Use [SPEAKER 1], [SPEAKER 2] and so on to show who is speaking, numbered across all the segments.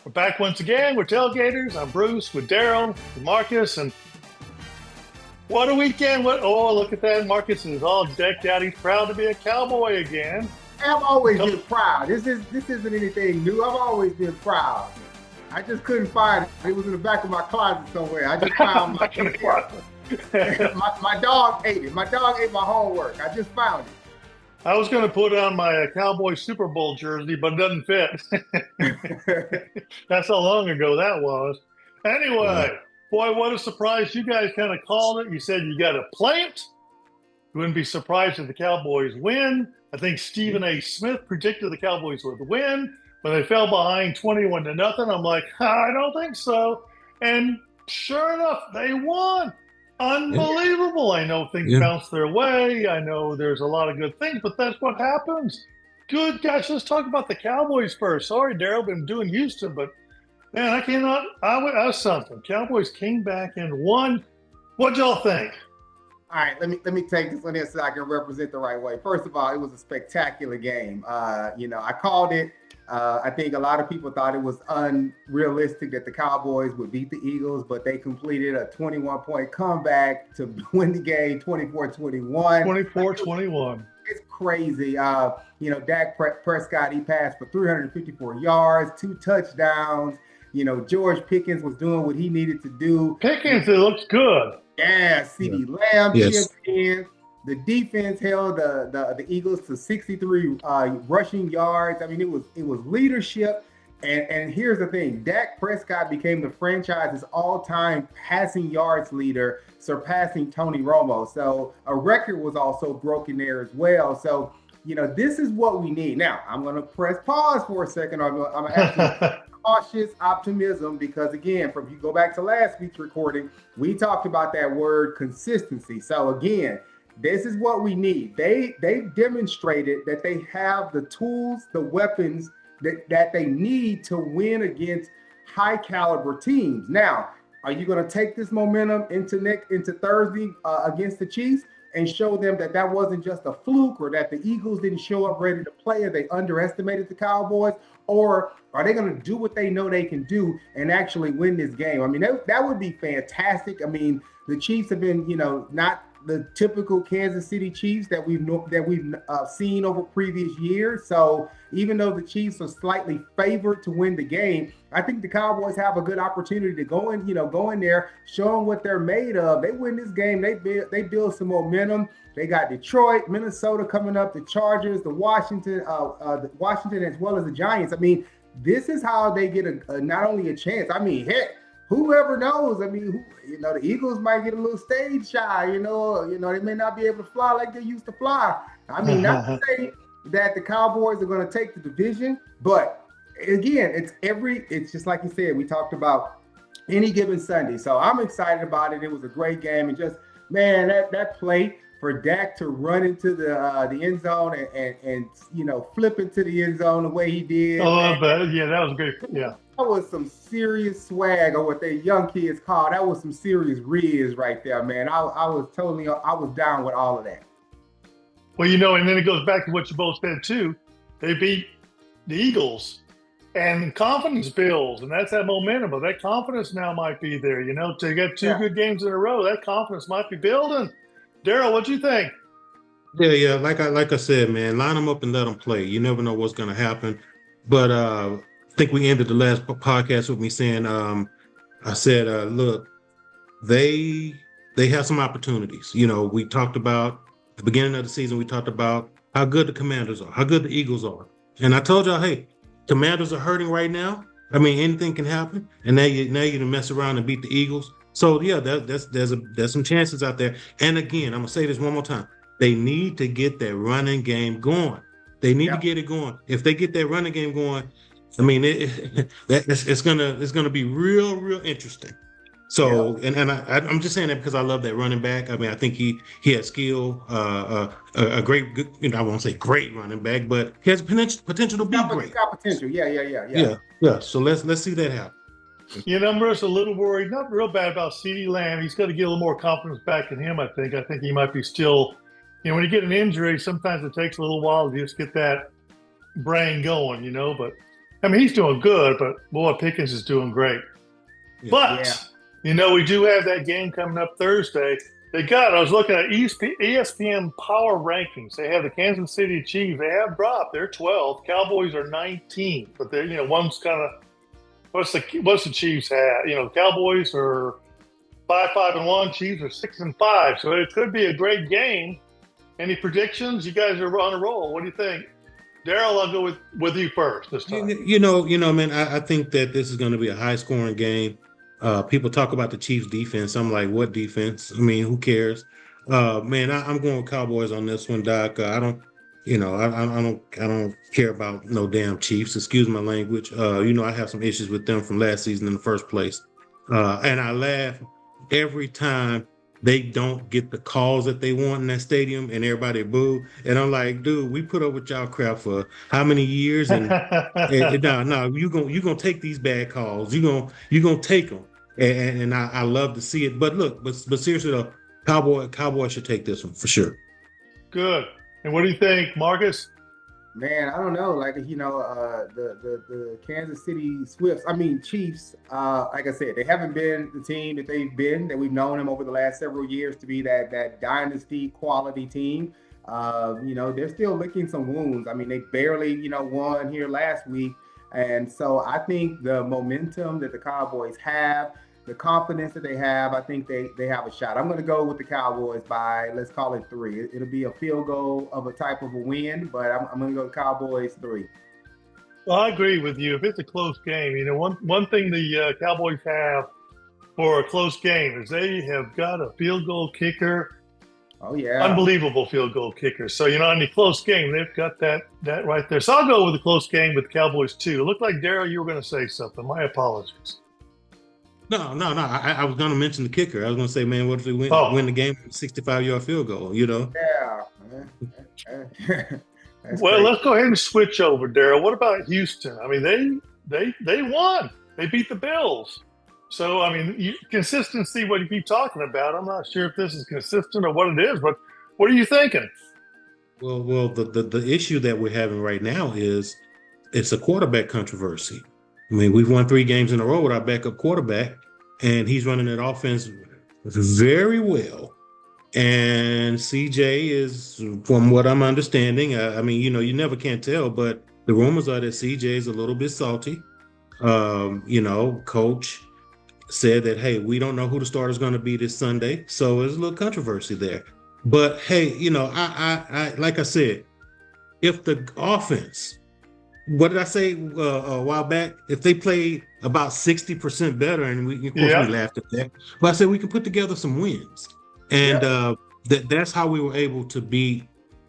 [SPEAKER 1] We're back once again. We're Tailgaters. I'm Bruce with Daryl, with Marcus, and what a weekend. Oh, look at that. Marcus is all decked out. He's proud to be a Cowboy again.
[SPEAKER 2] I've always been proud. This isn't anything new. I've always been proud. I just couldn't find it. It was in the back of my closet somewhere. I just found my dog ate it. My dog ate my homework. I just found it.
[SPEAKER 1] I was going to put on my Cowboy Super Bowl jersey, but it doesn't fit. That's how long ago that was. Anyway, boy, what a surprise. You guys kind of called it. You said you got to play it. You wouldn't be surprised if the Cowboys win. I think Stephen A. Smith predicted the Cowboys would win. When they fell behind 21-0, I'm like, I don't think so. And sure enough, they won. Unbelievable. I know things bounce their way. I know there's a lot of good things, but that's what happens. Good gosh, let's talk about the Cowboys first. Sorry, Daryl, been doing Houston, but man, I was something. Cowboys came back and won. What'd y'all think?
[SPEAKER 2] All right, let me take this one here so I can represent the right way. First of all, it was a spectacular game. I called it. I think a lot of people thought it was unrealistic that the Cowboys would beat the Eagles, but they completed a 21-point comeback to win the game 24-21.
[SPEAKER 1] 24-21.
[SPEAKER 2] It's crazy. Dak Prescott, he passed for 354 yards, 2 touchdowns. George Pickens was doing what he needed to do.
[SPEAKER 1] Pickens, it looks good.
[SPEAKER 2] Yeah, CeeDee Lamb chipped in. The defense held the Eagles to 63 rushing yards. I mean, it was leadership. And here's the thing: Dak Prescott became the franchise's all-time passing yards leader, surpassing Tony Romo. So a record was also broken there as well. So this is what we need. Now I'm going to press pause for a second. I'm going to have cautious optimism because, again, if you go back to last week's recording, we talked about that word consistency. So again, this is what we need. They demonstrated that they have the tools, the weapons that they need to win against high caliber teams. Now, are you going to take this momentum into Thursday against the Chiefs and show them that wasn't just a fluke, or that the Eagles didn't show up ready to play, or they underestimated the Cowboys? Or are they going to do what they know they can do and actually win this game? I mean, that would be fantastic. I mean, the Chiefs have been, not the typical Kansas City Chiefs that we've seen over previous years. So even though the Chiefs are slightly favored to win the game, I think the Cowboys have a good opportunity to go in there, show them what they're made of. They win this game, they build some momentum. They got Detroit, Minnesota coming up, the Chargers, the Washington as well as the Giants. I mean, this is how they get not only a chance. I mean, heck, whoever knows? I mean, the Eagles might get a little stage shy. They may not be able to fly like they used to fly. I mean, not to say that the Cowboys are going to take the division, but again, it's just like you said. We talked about any given Sunday, so I'm excited about it. It was a great game, and just man, that play for Dak to run into the end zone and flip into the end zone the way he did.
[SPEAKER 1] Oh, but yeah, that was great. Yeah.
[SPEAKER 2] That was some serious swag, or what they young kids call. That was some serious riz right there, man. I was down with all of that.
[SPEAKER 1] Well, and then it goes back to what you both said too. They beat the Eagles, and confidence builds, and that's that momentum. But that confidence now might be there. To get two good games in a row, that confidence might be building. Daryl, what do you think?
[SPEAKER 3] Yeah. Like I said, man, line them up and let them play. You never know what's going to happen. But I think we ended the last podcast with me saying, I said, look, they have some opportunities. We talked about at the beginning of the season, we talked about how good the Commanders are, how good the Eagles are. And I told y'all, hey, Commanders are hurting right now. I mean, anything can happen. And now you mess around and beat the Eagles. So yeah, there's some chances out there. And again, I'm gonna say this one more time. They need to get that running game going. They need to get it going. If they get that running game going, I mean, it's gonna be real interesting. So, and I'm just saying that because I love that running back. I mean, I think he has skill, a great, I won't say great running back, but he has potential to be great.
[SPEAKER 2] He's got potential. Yeah.
[SPEAKER 3] So let's see that happen.
[SPEAKER 1] I'm just a little worried, not real bad about CeeDee Lamb. He's got to get a little more confidence back in him, I think. I think he might be still, when you get an injury, sometimes it takes a little while to just get that brain going, but I mean, he's doing good, but Boy Pickens is doing great.
[SPEAKER 3] Yeah.
[SPEAKER 1] But, we do have that game coming up Thursday. I was looking at ESPN Power Rankings. They have the Kansas City Chiefs. They have dropped. They're 12. Cowboys are 19. But they're, one's kind of, what's the Chiefs have? Cowboys are 5-5-1. Chiefs are 6-5. So it could be a great game. Any predictions? You guys are on a roll. What do you think? Daryl, I'll go with you first this time.
[SPEAKER 3] Man, I think that this is going to be a high-scoring game. People talk about the Chiefs' defense. I'm like, what defense? I mean, who cares? Man, I'm going with Cowboys on this one, Doc. I don't care about no damn Chiefs. Excuse my language. I have some issues with them from last season in the first place, and I laugh every time they don't get the calls that they want in that stadium and everybody boo. And I'm like, dude, we put up with y'all crap for how many years? And no, you're gonna take these bad calls. You're gonna take them. And I love to see it. But look, but seriously though, Cowboy should take this one for sure.
[SPEAKER 1] Good. And what do you think, Marcus?
[SPEAKER 2] Man, I don't know. Like, the Kansas City Chiefs, like I said, they haven't been the team that we've known them over the last several years to be that dynasty quality team. They're still licking some wounds. I mean, they barely, won here last week. And so I think the momentum that the Cowboys have, the confidence that they have, I think they have a shot. I'm going to go with the Cowboys by, let's call it 3. It'll be a field goal of a type of a win, but I'm going to go Cowboys 3.
[SPEAKER 1] Well, I agree with you. If it's a close game, one thing the Cowboys have for a close game is they have got a field goal kicker.
[SPEAKER 2] Oh, yeah.
[SPEAKER 1] Unbelievable field goal kicker. So, in a close game, they've got that right there. So I'll go with a close game with the Cowboys, too. It looked like, Daryl, you were going to say something. My apologies.
[SPEAKER 3] No. I was going to mention the kicker. I was going to say, man, what if we win the game with a 65-yard field goal,
[SPEAKER 2] Yeah.
[SPEAKER 1] Well, let's go ahead and switch over, Daryl. What about Houston? I mean, they won. They beat the Bills. So, consistency, what you keep talking about, I'm not sure if this is consistent or what it is, but what are you thinking?
[SPEAKER 3] Well, the issue that we're having right now is it's a quarterback controversy. I mean, we've won 3 games in a row with our backup quarterback, and he's running that offense very well. And CJ is, from what I'm understanding, you never can tell, but the rumors are that CJ is a little bit salty. Coach said that, hey, we don't know who the starter is going to be this Sunday, so there's a little controversy there. But hey, I like I said, if the offense, what did I say a while back? If they played about 60% better, and we laughed at that, but I said we can put together some wins, and that's how we were able to beat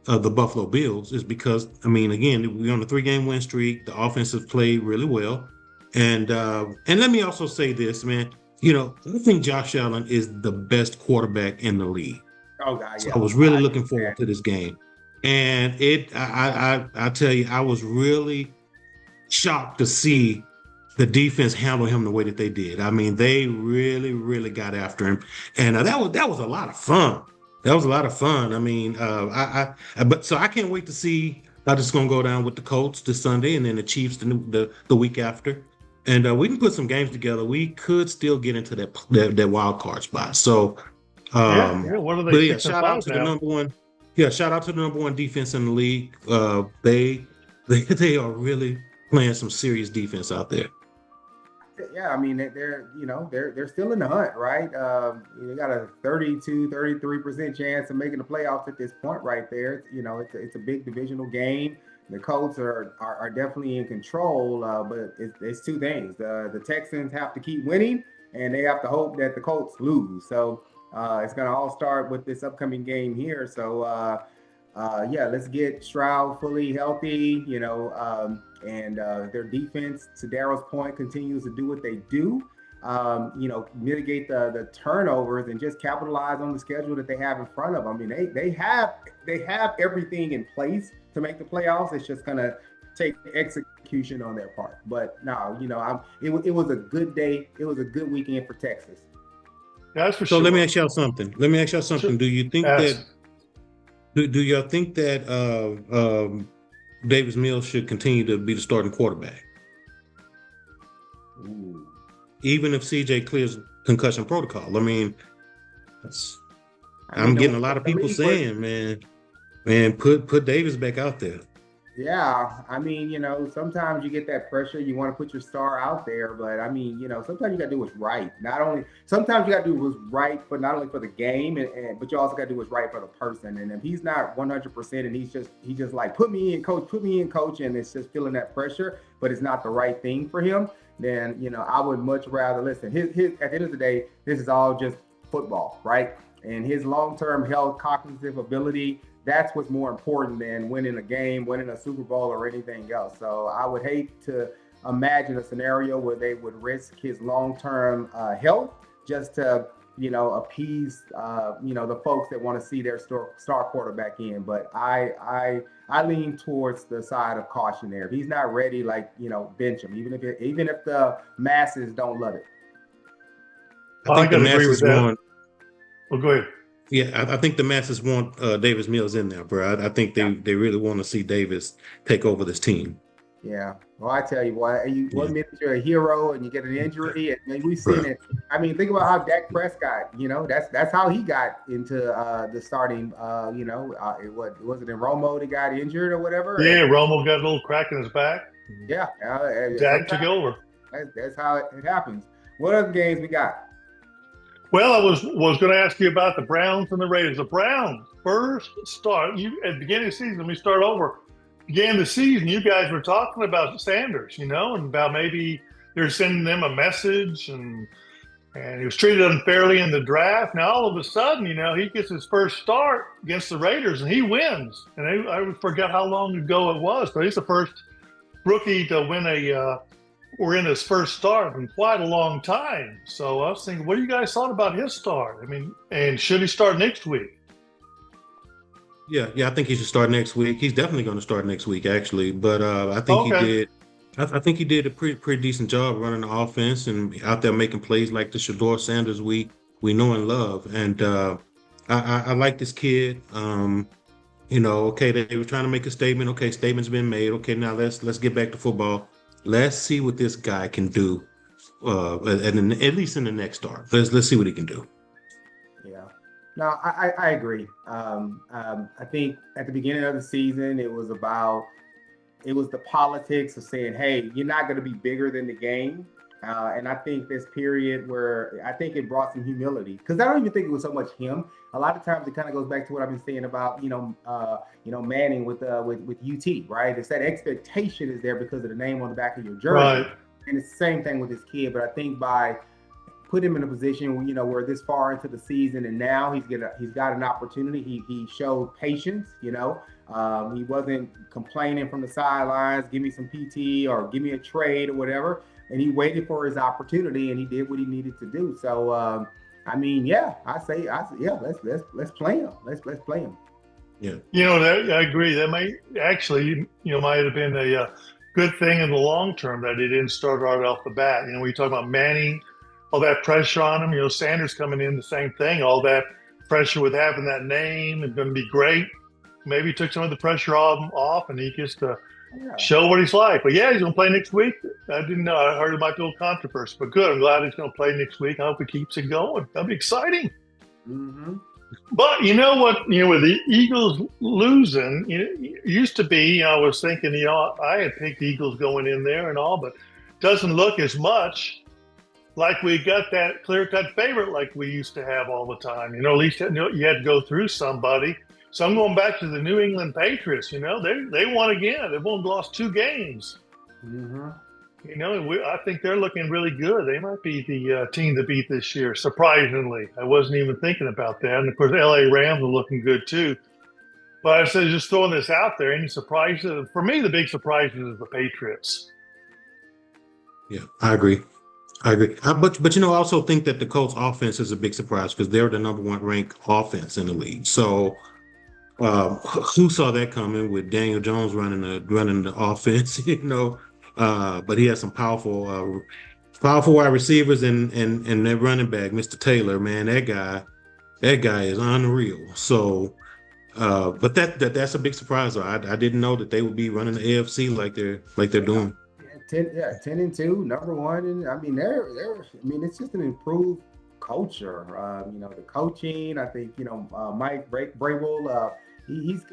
[SPEAKER 3] the Buffalo Bills, is because again, we're on a 3-game win streak. The offense has played really well. And let me also say this, man. I think Josh Allen is the best quarterback in the league.
[SPEAKER 2] Oh God!
[SPEAKER 3] So I was really looking forward to this game, and I tell you, I was really shocked to see the defense handle him the way that they did. I mean, they really, really got after him, and that was a lot of fun. That was a lot of fun. I mean, so I can't wait to see how this is going to go down with the Colts this Sunday, and then the Chiefs the week after. And we can put some games together. We could still get into that wild card spot. So,
[SPEAKER 1] what are they?
[SPEAKER 3] Shout out to the number one. Yeah, shout out to the number 1 defense in the league. They are really playing some serious defense out there.
[SPEAKER 2] Yeah, I mean they're still in the hunt, right? They got a 33% chance of making the playoffs at this point, right there. It's a big divisional game. The Colts are definitely in control, but it's 2 things. The Texans have to keep winning, and they have to hope that the Colts lose. So it's going to all start with this upcoming game here. So, let's get Stroud fully healthy, and their defense, to Daryl's point, continues to do what they do. Mitigate the turnovers and just capitalize on the schedule that they have in front of them. I mean, they have everything in place to make the playoffs. It's just gonna take execution on their part. But no, it was a good day. It was a good weekend for Texas.
[SPEAKER 1] That's for
[SPEAKER 3] sure.
[SPEAKER 1] So
[SPEAKER 3] let me ask y'all something. Sure. Do you think do y'all think that Davis Mills should continue to be the starting quarterback?
[SPEAKER 2] Ooh.
[SPEAKER 3] even if CJ clears concussion protocol. I mean, I'm getting a lot of people saying, man, put Davis back out there.
[SPEAKER 2] Yeah, I mean, sometimes you get that pressure. You want to put your star out there, but I mean, sometimes you got to do what's right. Sometimes you got to do what's right, but not only for the game, but you also got to do what's right for the person. And if he's not 100%, and he's just like, put me in, coach, and it's just feeling that pressure, but it's not the right thing for him, then I would much rather listen. His at the end of the day, this is all just football, right? And his long-term health, cognitive ability. That's what's more important than winning a game, winning a Super Bowl, or anything else. So I would hate to imagine a scenario where they would risk his long-term health just to, appease, the folks that want to see their star quarterback in. But I lean towards the side of caution there. If he's not ready, bench him, even if the masses don't love it.
[SPEAKER 1] I think the masses want. Well, go ahead.
[SPEAKER 3] Yeah, I think the masses want Davis Mills in there, bro. I think they really want to see Davis take over this team.
[SPEAKER 2] Yeah. Well, I tell you what, one minute you're a hero and you get an injury, and we've seen it. I mean, think about how Dak Prescott, that's how he got into the starting. Was it in Romo that got injured or whatever?
[SPEAKER 1] Yeah, Romo got a little crack in his back.
[SPEAKER 2] Yeah.
[SPEAKER 1] Dak took over.
[SPEAKER 2] That's how it happens. What other games we got?
[SPEAKER 1] Well, I was going to ask you about the Browns and the Raiders. The Browns first start. At the beginning of the season, let me start over. Beginning of the season, you guys were talking about Sanders, and about maybe they're sending them a message, and he was treated unfairly in the draft. Now all of a sudden, he gets his first start against the Raiders and he wins. And I forgot how long ago it was, but he's the first rookie to win we're in his first start in quite a long time. So I was thinking, what do you guys thought about his start? I mean, and should he start next week?
[SPEAKER 3] Yeah, I think he should start next week. He's definitely going to start next week, actually. But I think he did. I think he did a pretty decent job running the offense and out there making plays like the Shedeur Sanders we know and love. And I like this kid. Okay, they were trying to make a statement. Okay, statement's been made. Okay, now let's get back to football. Let's see what this guy can do, at least in the next start. Let's see what he can do.
[SPEAKER 2] Yeah, no, I agree. I think at the beginning of the season, it was the politics of saying, hey, you're not going to be bigger than the game. And I think this period where I think it brought some humility, because I don't even think it was so much him. A lot of times it kind of goes back to what I've been saying about, Manning with UT, right? It's that expectation is there because of the name on the back of your jersey.
[SPEAKER 1] Right.
[SPEAKER 2] And it's the same thing with this kid. But I think by put him in a position where, we're this far into the season and now he's got an opportunity. He showed patience, he wasn't complaining from the sidelines, give me some PT or give me a trade or whatever. And he waited for his opportunity and he did what he needed to do. So, I say, let's play him. Let's play him.
[SPEAKER 3] Yeah.
[SPEAKER 1] I agree. That might actually, might have been a good thing in the long term that he didn't start right off the bat. We talk about Manning, all that pressure on him. Sanders coming in, the same thing. All that pressure with having that name and going to be great. Maybe took some of the pressure off, and he gets to show what he's like. But yeah, he's going to play next week. I didn't know. I heard it might be a little controversy, but good. I'm glad he's going to play next week. I hope he keeps it going. That'll be exciting.
[SPEAKER 2] Mm-hmm.
[SPEAKER 1] But you know what? With the Eagles losing, it used to be. I was thinking, I had picked the Eagles going in there and all, but it doesn't look as much like we got that clear-cut favorite like we used to have all the time. At least you had to go through somebody. So I'm going back to the New England Patriots. They won again. They've only lost 2 games.
[SPEAKER 2] Mm-hmm.
[SPEAKER 1] I think they're looking really good. They might be the team to beat this year, surprisingly. I wasn't even thinking about that. And, of course, L.A. Rams are looking good, too. But I said, just throwing this out there, any surprises? For me, the big surprise is the Patriots.
[SPEAKER 3] Yeah, I agree. But I also think that the Colts offense is a big surprise because they're the number 1 ranked offense in the league. So who saw that coming with Daniel Jones running the offense, but he has some powerful wide receivers and their running back, Mr. Taylor, man, that guy is unreal. So, but that's a big surprise. I didn't know that they would be running the AFC like they're doing.
[SPEAKER 2] 10-2, number one, and I mean it's just an improved culture. The coaching. I think Mike Brable. He's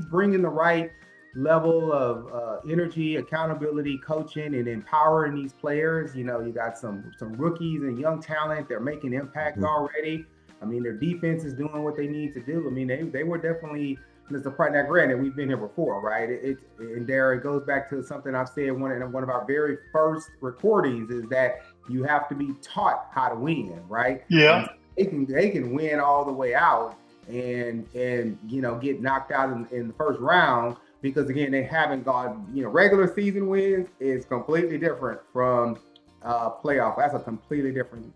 [SPEAKER 2] bringing the right level of energy, accountability, coaching, and empowering these players. You got some rookies and young talent. They're making impact already. I mean, their defense is doing what they need to do. I mean, they were definitely. It's a part. Now, granted, we've been here before, right? And there it goes back to something I've said in one of our very first recordings is that you have to be taught how to win, right?
[SPEAKER 1] Yeah.
[SPEAKER 2] And they can win all the way out and get knocked out in the first round because again they haven't gone. Regular season wins is completely different from playoff. That's a completely different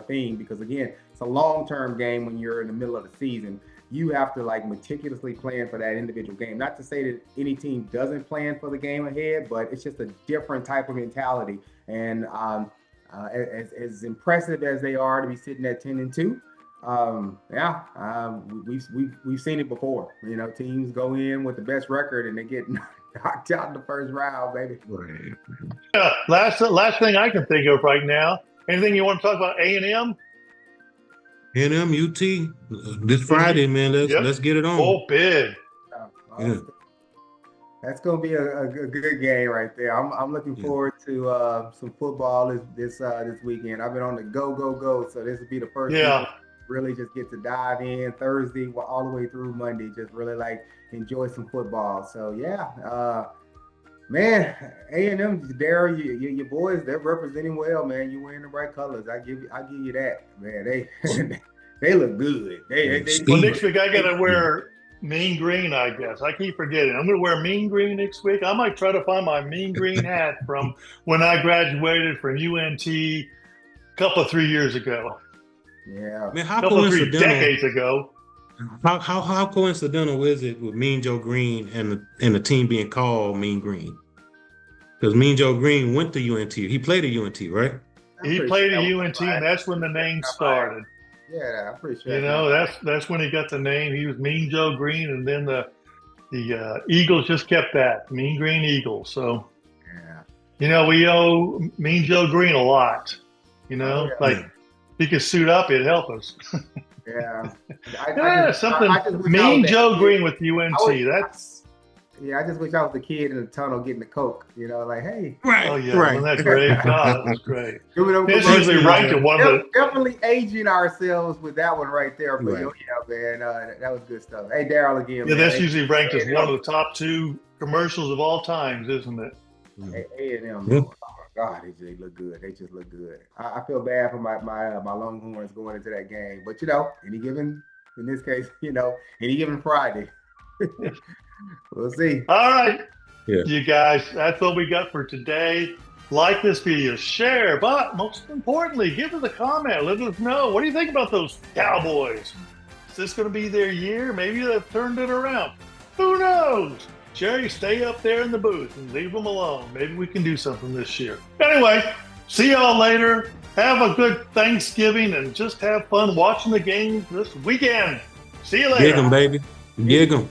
[SPEAKER 2] thing because again it's a long-term game when you're in the middle of the season. You have to meticulously plan for that individual game. Not to say that any team doesn't plan for the game ahead, but it's just a different type of mentality. And as impressive as they are to be sitting at 10-2, we've seen it before. Teams go in with the best record and they get knocked out in the first round, baby.
[SPEAKER 3] Right.
[SPEAKER 1] Yeah, last thing I can think of right now. Anything you want to talk about A&M?
[SPEAKER 3] A&M, UT, this Friday, man. Let's get it on.
[SPEAKER 1] Oh, big.
[SPEAKER 3] Yeah.
[SPEAKER 2] That's gonna be a good game right there. I'm looking forward to some football this weekend. I've been on the go, so this will be the first weekend really just get to dive in Thursday all the way through Monday. Just really enjoy some football. So man, A&M, Daryl, your boys, they're representing well, man. You're wearing the right colors. I give you that, man. They look good.
[SPEAKER 1] Well, next week I gotta wear mean green, I guess. I keep forgetting. I'm gonna wear mean green next week. I might try to find my mean green hat from when I graduated from UNT a couple of 3 years ago.
[SPEAKER 2] Yeah,
[SPEAKER 3] man, how
[SPEAKER 1] couple of 3
[SPEAKER 3] coincidental?
[SPEAKER 1] decades ago.
[SPEAKER 3] How coincidental is it with Mean Joe Green and the team being called Mean Green? Because Mean Joe Green went to UNT. He played at UNT, right?
[SPEAKER 1] He played at UNT, and that's when the name started.
[SPEAKER 2] Yeah, I'm pretty sure.
[SPEAKER 1] That's when he got the name. He was Mean Joe Green, and then the Eagles just kept that Mean Green Eagles. So, we owe Mean Joe Green a lot. If he could suit up, it'd help us.
[SPEAKER 2] Yeah.
[SPEAKER 1] Mean Joe Green with UNT.
[SPEAKER 2] I just wish I was the kid in the tunnel getting the Coke. Hey.
[SPEAKER 3] Right.
[SPEAKER 1] Oh yeah.
[SPEAKER 3] Right.
[SPEAKER 1] Wasn't that great? That was great.
[SPEAKER 2] It's
[SPEAKER 1] usually ranked at one of the.
[SPEAKER 2] Definitely aging ourselves with that one right there. But
[SPEAKER 3] Right.
[SPEAKER 2] man, that was good stuff. Hey, Daryl again.
[SPEAKER 1] Yeah,
[SPEAKER 2] man.
[SPEAKER 1] that's usually ranked as one of the top 2 commercials of all times, isn't it?
[SPEAKER 2] A&M.
[SPEAKER 3] Yeah.
[SPEAKER 2] Oh my God, they look good. They just look good. I feel bad for my Longhorns going into that game, but any given Friday, we'll see.
[SPEAKER 1] All right,
[SPEAKER 3] Yeah.
[SPEAKER 1] you guys, that's what we got for today. Like this video, share, but most importantly, give us a comment. Let us know. What do you think about those Cowboys? Is this going to be their year? Maybe they've turned it around. Who knows? Jerry, stay up there in the booth and leave them alone. Maybe we can do something this year. Anyway, see y'all later. Have a good Thanksgiving and just have fun watching the game this weekend. See you later.
[SPEAKER 3] Gig 'em, baby. Gig 'em.